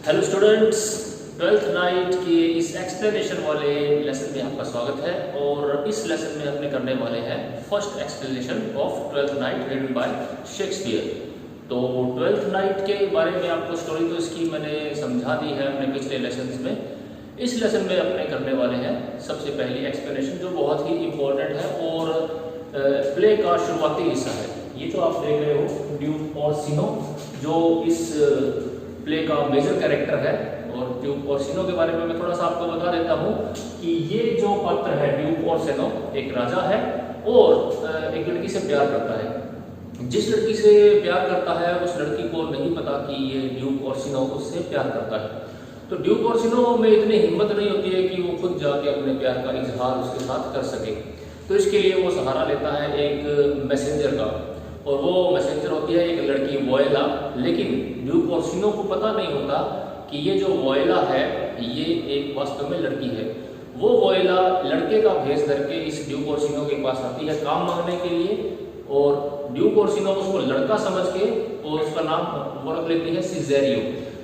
Hello students, twelfth Night के इस explanation वाले लेसन में आपका स्वागत है। और इस लेसन में अपने करने वाले हैं first explanation of Twelfth Night written by Shakespeare. तो ट्वेल्थ नाइट के बारे में आपको स्टोरी तो इसकी मैंने समझा दी है अपने पिछले लेसन में। इस लेसन में अपने करने वाले हैं सबसे पहली एक्सप्लेनेशन, जो बहुत ही इम्पोर्टेंट है और प्ले का शुरुआती हिस्सा है। ये जो आप देख रहे हो ड्यूक ओर्सिनो, जो इस प्ले का मेजर कैरेक्टर है। और ड्यूक ओर्सिनो के बारे में मैं थोड़ा सा आपको बता देता हूँ कि ये जो पात्र है ड्यूक ओर्सिनो एक राजा है और एक लड़की से प्यार करता है। जिस लड़की से प्यार करता है उस लड़की को नहीं पता कि ये ड्यूक ओर्सिनो उससे प्यार करता है। तो ड्यूक ओर्सिनो में इतनी हिम्मत नहीं होती है कि वो खुद जाके अपने प्यार का इजहार उसके साथ कर सके। तो इसके लिए वो सहारा लेता है एक मैसेंजर का, और वो मैसेंजर होती है एक लड़की वोएला। लेकिन ड्यूक ओर्सिनो को पता नहीं होता कि ये जो वोएला है ये एक वास्तव में लड़की है। वो वोएला लड़के का भेष धर के इस ड्यूक ओर्सिनो के पास आती है काम मांगने के लिए, और ड्यूक ओर्सिनो उसको लड़का समझ के और उसका नाम वो रख लेती है सिजेरियो।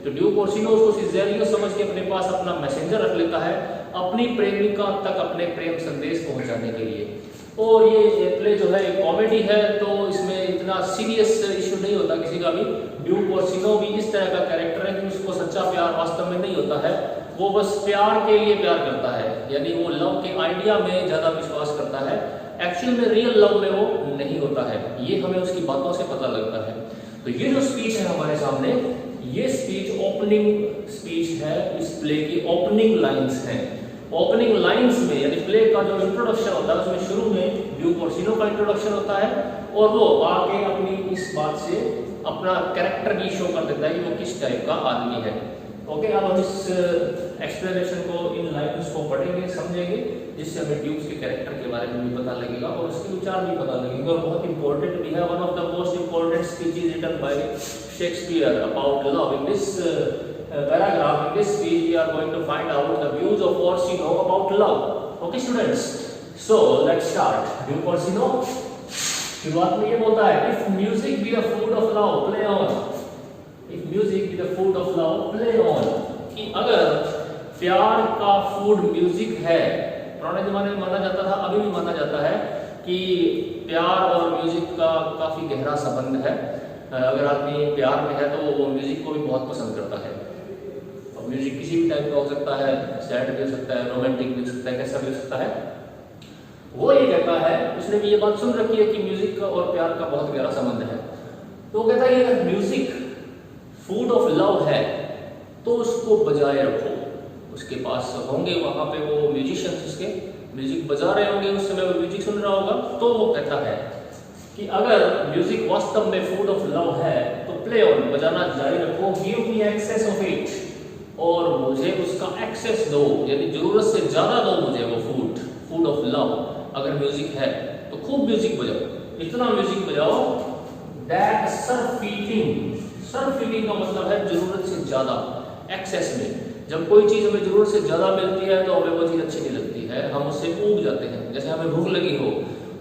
तो ड्यूक ओर्सिनो उसको सिजेरियो समझ के अपने पास अपना मैसेंजर रख लेता है अपनी प्रेमिका तक अपने प्रेम संदेश पहुंचाने के लिए। और ये प्ले जो है एक कॉमेडी है, तो इसमें इतना सीरियस इशू नहीं होता किसी का भी। ड्यूक ओर्सिनो भी इस तरह का कैरेक्टर है कि उसको सच्चा प्यार वास्तव में नहीं होता है, वो बस प्यार के लिए प्यार करता है। यानी वो लव के आइडिया में ज्यादा विश्वास करता है, एक्चुअल में रियल लव में वो नहीं होता है। ये हमें उसकी बातों से पता लगता है। तो ये जो स्पीच है हमारे सामने, ये स्पीच ओपनिंग स्पीच है। इस प्ले की ओपनिंग लाइन्स हैं। ओपनिंग लाइंस में यानी प्ले का जो इंट्रोडक्शन होता है उसमें शुरू में ड्यूक ओर्सिनो का इंट्रोडक्शन होता है, और वो आके अपनी इस बात से अपना कैरेक्टर भी शो कर देता है कि वो किस टाइप का आदमी है। ओके, अब हम इस एक्सप्लेनेशन को इन लाइंस को पढ़ेंगे, समझेंगे, जिससे हमें ड्यूक्स के कैरेक्टर के बारे में भी पता लगेगा और उसके विचार भी पता लगेंगे। और बहुत इंपॉर्टेंट भी है, one of the most important speeches written by Shakespeare about love. In this paragraph, in this speech we are going to find out the views of Orsino about love. Okay students, so let's start. Duke Orsino शुरुआत में ये बोलता है, if music be the food of love, play on. If music be the food of love, play on. कि अगर प्यार का food music है, पुराने जमाने में माना जाता था, अभी भी माना जाता है कि प्यार और म्यूजिक का काफी गहरा संबंध है। अगर आदमी प्यार में है तो वो म्यूजिक को भी बहुत पसंद करता है। म्यूजिक किसी भी टाइप का हो सकता है, सैड भी हो सकता है, रोमांटिक भी हो सकता है, कैसा भी हो सकता है। वो ये कहता है, उसने भी ये बात सुन रखी है कि म्यूजिक का और प्यार का बहुत गहरा संबंध है। तो वो कहता है कि अगर म्यूजिक फूड ऑफ लव है तो उसको बजाए रखो। उसके पास होंगे वहां पे वो म्यूजिशियंस, उसके म्यूजिक बजा रहे होंगे, उस समय वो म्यूजिक सुन रहा होगा। तो वो कहता है कि अगर म्यूजिक वास्तव में फूड ऑफ लव है तो प्ले ऑन, बजाना जारी रखो, give me access of it, और मुझे उसका एक्सेस दो, यानी जरूरत से ज्यादा दो मुझे वो फूड ऑफ लव। अगर म्यूजिक है तो खूब म्यूजिक बजाओ, इतना म्यूजिक बजाओ दैट सरफीटिंग का मतलब है जरूरत से ज्यादा, एक्सेस में। जब कोई चीज हमें जरूरत से ज्यादा मिलती है तो हमें वो चीज अच्छी नहीं लगती है, हम उससे ऊब जाते हैं। जैसे हमें भूख लगी हो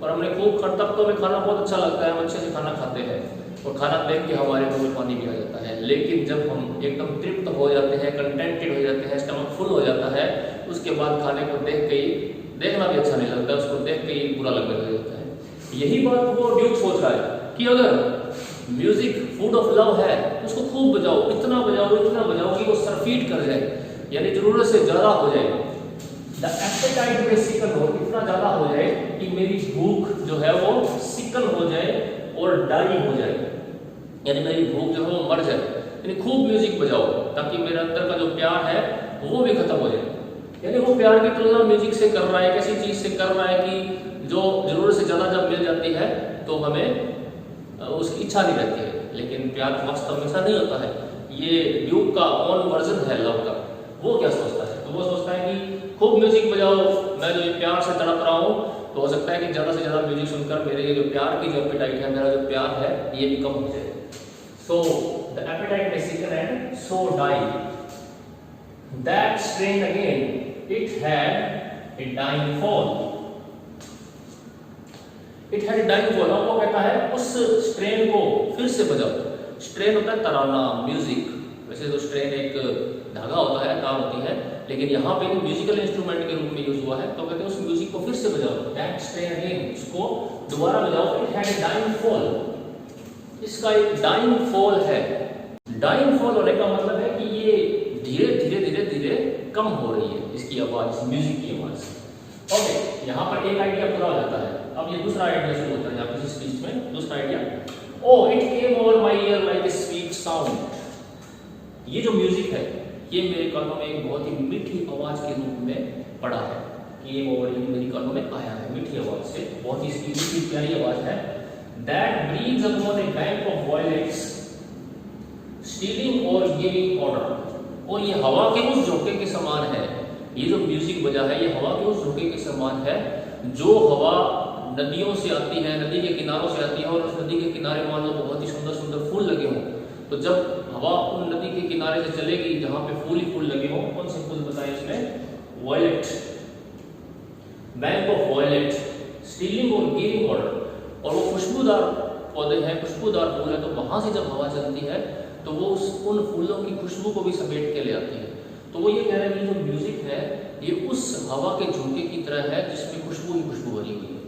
और हमने खूब तब तो हमें खाना बहुत अच्छा लगता है, हम अच्छे से खाना खाते हैं और खाना देख के हमारे मुंह में पानी भी आ जाता है। लेकिन जब हम एकदम तृप्त हो जाते हैं, कंटेंटेड हो जाते हैं, स्टमक फुल हो जाता है, उसके बाद खाने को देख के ही देखना भी अच्छा नहीं लगता, उसको देख के ही बुरा लगने लग जाता है। यही बात वो ड्यूक सोच रहा है कि अगर म्यूजिक फूड ऑफ लव है उसको खूब बजाओ, इतना बजाओ कि वो सरफीट कर जाए, यानी जरूरत से ज्यादा हो जाए। द एपेटाइट में सिकन हो, इतना ज्यादा हो जाए कि मेरी भूख जो है वो सिकन हो जाए और डाई हो जाए, यानी मेरी भूख जो है वो मर जाए। यानी खूब म्यूजिक बजाओ ताकि मेरे अंदर का जो प्यार है वो भी खत्म हो जाए। यानी वो प्यार की तुलना म्यूजिक से कर रहा है, कैसी चीज से कर रहा है कि जो जरूरत से ज्यादा जब मिल जाती है तो हमें उसकी इच्छा नहीं रहती है। लेकिन प्यार वास्तव में ऐसा नहीं होता है। ये ड्यूक का ओन वर्जन है लव का। वो क्या सोचता है, तो वो सोचता है कि खूब म्यूजिक बजाओ, मैं जो प्यार से तड़प रहा हूँ, तो हो सकता है कि ज्यादा से ज्यादा म्यूजिक सुनकर मेरे ये जो प्यार की जो एपेटाइट है, मेरा जो प्यार है, ये भी कम हो जाए। So the apatite may sicken and so die. That strain again, it had a dying fall. It had a dying fall. अब वो कहता है उस स्ट्रेन को फिर से बजाओ। स्ट्रेन होता है तराना, म्यूजिक। वैसे तो स्ट्रेन एक लेकिन यहाँ पे म्यूजिकल इंस्ट्रूमेंट के रूप में यूज हुआ है, तो कहते हैं उस म्यूजिक को फिर से बजाओ, दैट स्टे अगेन, उसको दोबारा बजाओ। It had a dying fall, इसका एक डाइंग फॉल है। डाइंग फॉल होने का मतलब है कि ये धीरे धीरे धीरे धीरे कम हो रही है इसकी आवाज, म्यूजिक की आवाज। ओके, यहाँ पर एक आइडिया पूरा हो जाता है। अब ये दूसरा आइडिया शुरू होता है यहाँ पर इस स्पीच में। दूसरा idea, O it came over my ear like a sweet sound. ये जो म्यूजिक है ये मेरे कानों में एक बहुत ही मीठी आवाज के रूप में पड़ा है। ये मेरी कानों में आया है मीठी आवाज से, बहुत ही इसकी मीठी प्यारी आवाज है। That breeze upon a bank of violets stealing और गिविंग ऑर्डर। और ये हवा के उस झोंके के समान है, ये जो म्यूजिक बजा है ये हवा के उस झोंके के समान है जो हवा नदियों से आती है, नदी के किनारों से आती है, और उस नदी के किनारे मान लो बहुत ही सुंदर सुंदर फूल लगे हों, तो जब हवा उन नदी के किनारे से चलेगी जहां पे फूल ही फूल लगे हों, कौन से फूल बताए इसमें, violet, bank of violet, stealing और गिविंग ऑर्डर, और वो खुशबूदार पौधे हैं, खुशबूदार फूल है, तो वहां से जब हवा चलती है तो वो उन फूलों की खुशबू को भी समेट के ले आती है। तो वो ये कह रहे हैं कि जो म्यूजिक है ये उस हवा के झोंके की तरह है जिसमें खुशबू ही खुशबू भरी हुई है।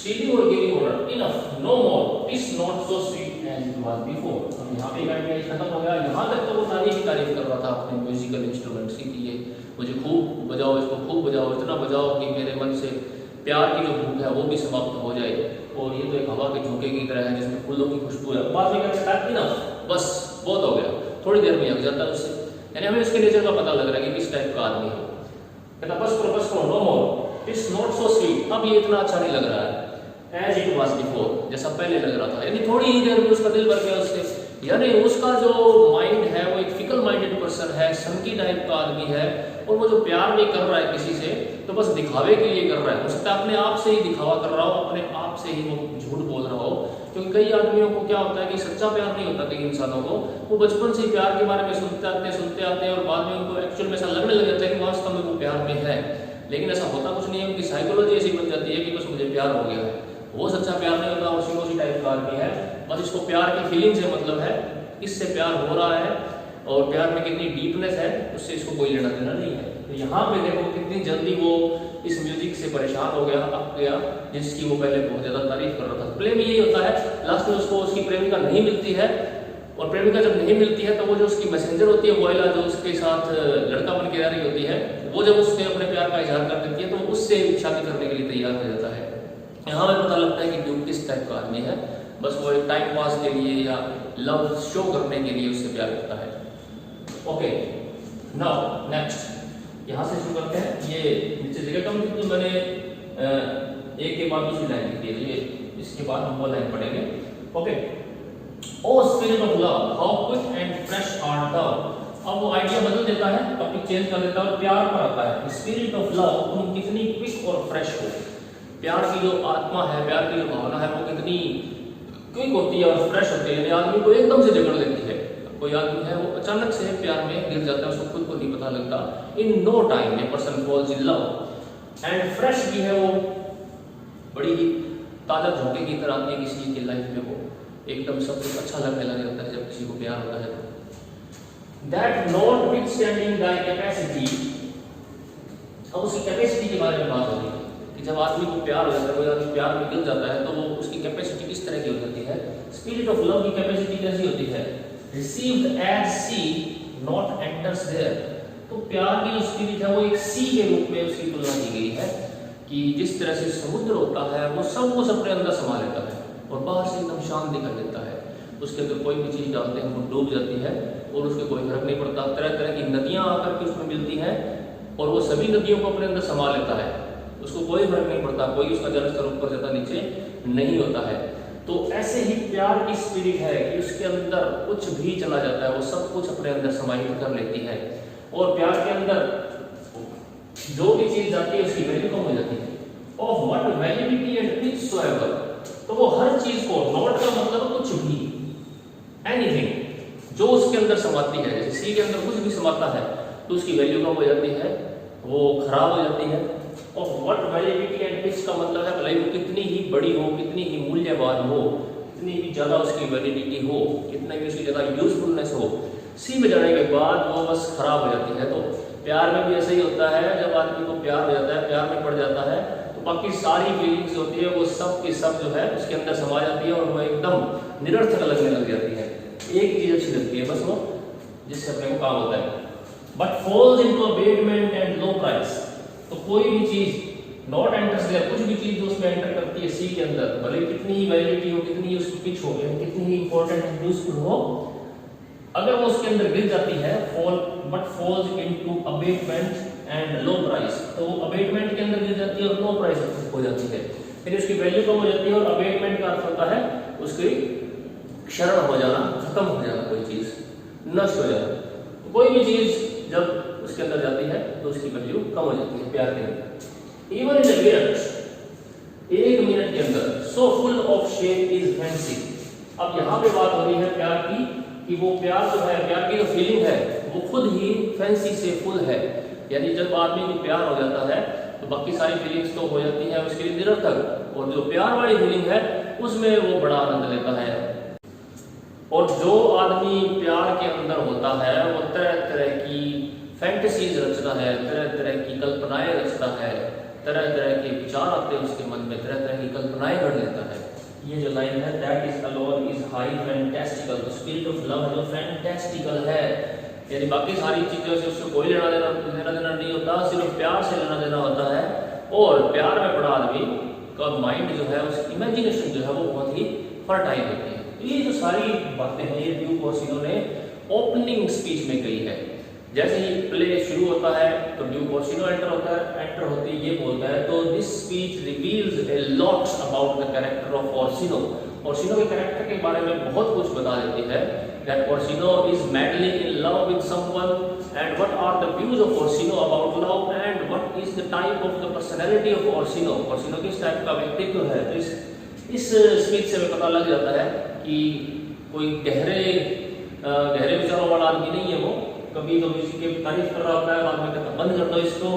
Stealing or giving order, enough, no more, it's not so sweet as it was before। अब यहाँ पे आइडिया खत्म हो गया। यहाँ तक तो वो सारी ही तारीफ कर रहा था अपने म्यूजिकल इंस्ट्रूमेंट्स की कि ये मुझे खूब बजाओ, इसको खूब बजाओ, इतना बजाओ कि मेरे मन से प्यार की जो भूख है वो भी समाप्त हो जाए, और ये तो एक हवा के झोंके की तरह है जिसमें फूलों की खुशबू है। बाद में क्या कहता है, इनफ, बस बहुत हो गया, थोड़ी देर में हक जाता है उससे। यानी हमें उसके नेचर का पता लग रहा है कि किस टाइप का आदमी है। कहता बस करो, no more, it's not so sweet, अब ये इतना अच्छा नहीं लग रहा है, एज इट वॉज बिफोर, जैसा पहले लग रहा था। यानी थोड़ी ही देर में उसका दिल भर गया उससे। यानी उसका जो माइंड है वो एक फिकल माइंडेड पर्सन है, संकी टाइप का आदमी है, और वो जो प्यार नहीं कर रहा है किसी से तो बस दिखावे के लिए कर रहा है। हो सकता है अपने आप से ही दिखावा कर रहा हो, अपने आप से ही वो झूठ बोल रहा हो, क्योंकि कई आदमियों को क्या होता है कि सच्चा प्यार नहीं होता कई इंसानों को, वो बचपन से ही प्यार के बारे में सुनते आते हैं और बाद में उनको एक्चुअल में ऐसा लगने लग जाता है कि वास्तव में वो प्यार में है, लेकिन ऐसा होता कुछ नहीं है। उनकी साइकोलॉजी ऐसी बन जाती है कि बस मुझे प्यार हो गया है। वो सच्चा प्यार नहीं होता, उसी टाइप का आदमी है, बस इसको प्यार की फीलिंग से मतलब है, इससे प्यार हो रहा है और प्यार में कितनी डीपनेस है उससे इसको कोई लेना देना नहीं है। तो यहाँ पे देखो कितनी जल्दी वो इस म्यूजिक से परेशान हो गया, अक गया, जिसकी वो पहले बहुत ज्यादा तारीफ कर रहा था। प्ले में यही होता है, लास्ट में उसको उसकी प्रेमिका नहीं मिलती है, और प्रेमिका जब नहीं मिलती है तो वो जो उसकी मैसेंजर होती है वॉयला, जो उसके साथ लड़का बन के आ रही होती है, वो जब उससे अपने प्यार का इजहार कर देती है तो उससे शादी करने के लिए तैयार हो जाता है। यहाँ में पता लगता है कि ड्यूक किस टाइप का आदमी है, बस वो एक टाइम पास के लिए या लव शो करने के लिए उससे प्यार करता है। ओके, नाउ नेक्स्ट यहाँ से शुरू करते हैं। ये नीचे जगह कम थी तो मैंने एक के बाद दूसरी लाइन लिखी है, ये इसके बाद हम वो लाइन पढ़ेंगे। Okay, O spirit of love how quick and fresh art thou. अब वो आइडिया बदल देता है, टॉपिक चेंज कर देता है और प्यार पर आता है। स्पिरिट ऑफ लव, तुम कितनी क्विक और फ्रेश हो। प्यार की जो आत्मा है, प्यार की जो भावना है वो कितनी क्विक होती है और फ्रेश होती है, आदमी को एकदम से जकड़ लेती है। कोई आदमी है वो अचानक से प्यार में गिर जाता है, उसको खुद को नहीं पता लगता। In no time a person falls in love and fresh भी है, वो बड़ी ही ताजा झोंके की तरह आती है किसी की लाइफ में, वो एकदम सब कुछ अच्छा लगने लग जाता है जब किसी को प्यार होता है। दैट नॉटविथस्टैंडिंग दाई कैपेसिटी, अब उसकी कैपेसिटी के बारे में बात हो रही है कि जब आदमी को प्यार हो जाता है, कोई आदमी प्यार में गिर जाता है तो वो उसकी कैपेसिटी किस तरह की हो जाती है। स्पिरिट ऑफ लव की कैपेसिटी कैसी होती है, received as sea nought enters there. तो प्यार की जो स्पिरिट है वो एक सी के रूप में उसकी तुलना की गई है कि जिस तरह से समुद्र होता है वो सब कुछ अपने अंदर समा लेता है और बाहर से एकदम शांत दिखाई देता है। उसके अंदर कोई भी चीज डालते हैं वो डूब जाती है और उसके कोई फर्क नहीं पड़ता। तरह तरह की नदियां आकर के उसमें मिलती हैं और वो सभी नदियों को अपने अंदर समा लेता है, उसको कोई फर्क नहीं पड़ता, कोई उसका जलस्तर ऊपर ज्यादा नीचे नहीं होता है। तो ऐसे ही प्यार की स्पिरिट है कि उसके अंदर कुछ भी चला जाता है, वो सब कुछ अपने अंदर समाहित कर लेती है और प्यार के अंदर जो भी चीज जाती है उसकी वैल्यू कम हो जाती है। ऑफ व्हाट वैल्यूबिलिटी एंड व्हिचसोएवर, तो वो हर चीज को, नॉट का मतलब कुछ भी, एनीथिंग जो उसके अंदर समाती है, जैसे सी के अंदर कुछ भी समाता है तो उसकी वैल्यू कम हो जाती है, वो खराब हो जाती है। और व्हाट वैल्यूबिलिटी एंड व्हिच का मतलब है भले वो कितनी ही बड़ी हो, कितनी ही मूल्यवान हो, कितनी भी ज्यादा उसकी वैलिडिटी हो, कितना भी उसकी ज्यादा यूजफुलनेस हो, सी में जाने के बाद वो बस खराब हो जाती है। तो प्यार में भी ऐसा ही होता है, जब आदमी को प्यार हो जाता है, प्यार में पड़ जाता है, तो बाकी सारी फीलिंग्स होती है वो सब की सब जो है उसके अंदर समा जाती है और वो एकदम निरर्थक लगने लग जाती है। एक चीज अच्छी लगती है बस वो, जिससे अपने को काम होता है। But falls into abatement and low price, तो कोई भी चीज नॉट एंटर्स देयर, कुछ भी चीज जो उसमें एंटर करती है सी के अंदर, भले कितनी ही वैलिडिटी हो, कितनी ही उसकी पिच हो, कितनी ही इंपॉर्टेंट एंड यूजफुल हो, अगर वो उसके अंदर गिर जाती है fall, but falls into abatement and low price, तो अबेटमेंट के अंदर गिर जाती है और लो प्राइस हो जाती है, फिर उसकी वैल्यू कम हो जाती है। और अबेटमेंट का अर्थ होता है उसकी क्षरण हो जाना, खत्म हो जाना, कोई चीज नष्ट हो जाना। तो कोई भी चीज जब उसके अंदर जाती है तो उसकी वैल्यू कम हो जाती है प्यार के अंदर। इवन इन अ मिनट, एक मिनट के अंदर, so full of shape is fancy. अब यहाँ पे बात हो रही है प्यार की, कि वो प्यार जो है, प्यार की जो फीलिंग है वो खुद ही फैंसी से फुल है, यानी जब आदमी को प्यार हो जाता है तो बाकी सारी फीलिंग्स तो हो जाती है उसके लिए निरर्थक, और जो प्यार वाली फीलिंग है उसमें वो बड़ा आनंद लेता है। और जो आदमी प्यार के अंदर होता है वो तरह तरह की फैंटेसीज रचता है, तरह तरह की कल्पनाएं रचता है, तरह तरह के विचार आते हैं उसके मन में, तरह तरह की कल्पनाएं कर लेता है। ये जो लाइन है, that is alone is high fantastical, the spirit of love जो फैंटास्टिकल है, यानी बाकी सारी चीजों से उसको कोई लेना देना नहीं होता, सिर्फ प्यार से लेना देना होता है। और प्यार में पड़ा आदमी का माइंड जो है, उसकी इमेजिनेशन जो है वो बहुत ही फर्टाइल होती है। ये जो सारी बातें हैं ये ड्यूक ओर्सिनो ने ओपनिंग स्पीच में कही है। जैसे ही प्ले शुरू होता है तो ड्यूक ओर्सिनो एंटर होते ये बोलता है, तो this speech reveals a lot about the character of Orsino. Orsino के कैरेक्टर के बारे में बहुत कुछ बता देती है। That Orsino is madly in love with someone and what are the views of Orsino about love and what is the type of the personality of Orsino. Orsino किस टाइप का व्यक्तित्व है। तो इस स्पीच से हमें पता लग जाता है कि कोई गहरे विचारों वाला आदमी नहीं है वो, कभी तो किसी की तारीफ कर रहा होता है, बाद में कहता बंद कर दो इसको,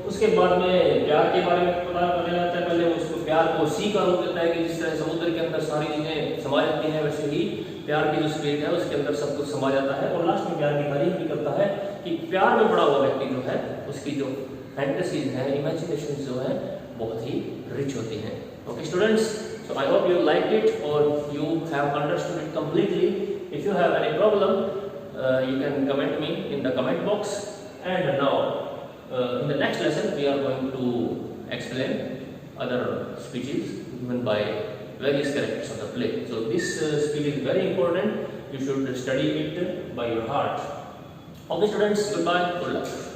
उसके बाद में प्यार के बारे में पता करने लगता है, पहले वो उसको प्यार को सी का रूप देता है कि जिस तरह समुद्र के अंदर सारी चीजें समा जाती हैं, वैसे ही प्यार की जो स्पिरिट है उसके अंदर सब कुछ समा जाता है। और लास्ट में प्यार की तारीफ भी करता है कि प्यार में पड़ा हुआ व्यक्ति जो है उसकी जो फैंटेसीज है, इमेजिनेशन जो है बहुत ही रिच होती हैं। Okay students, so I hope you liked it or you have understood it completely. If you have any problem, you can comment me in the comment box. And now in the next lesson we are going to explain other speeches given by various characters of the play. So this speech is very important. You should study it by your heart. Okay students, goodbye, good luck.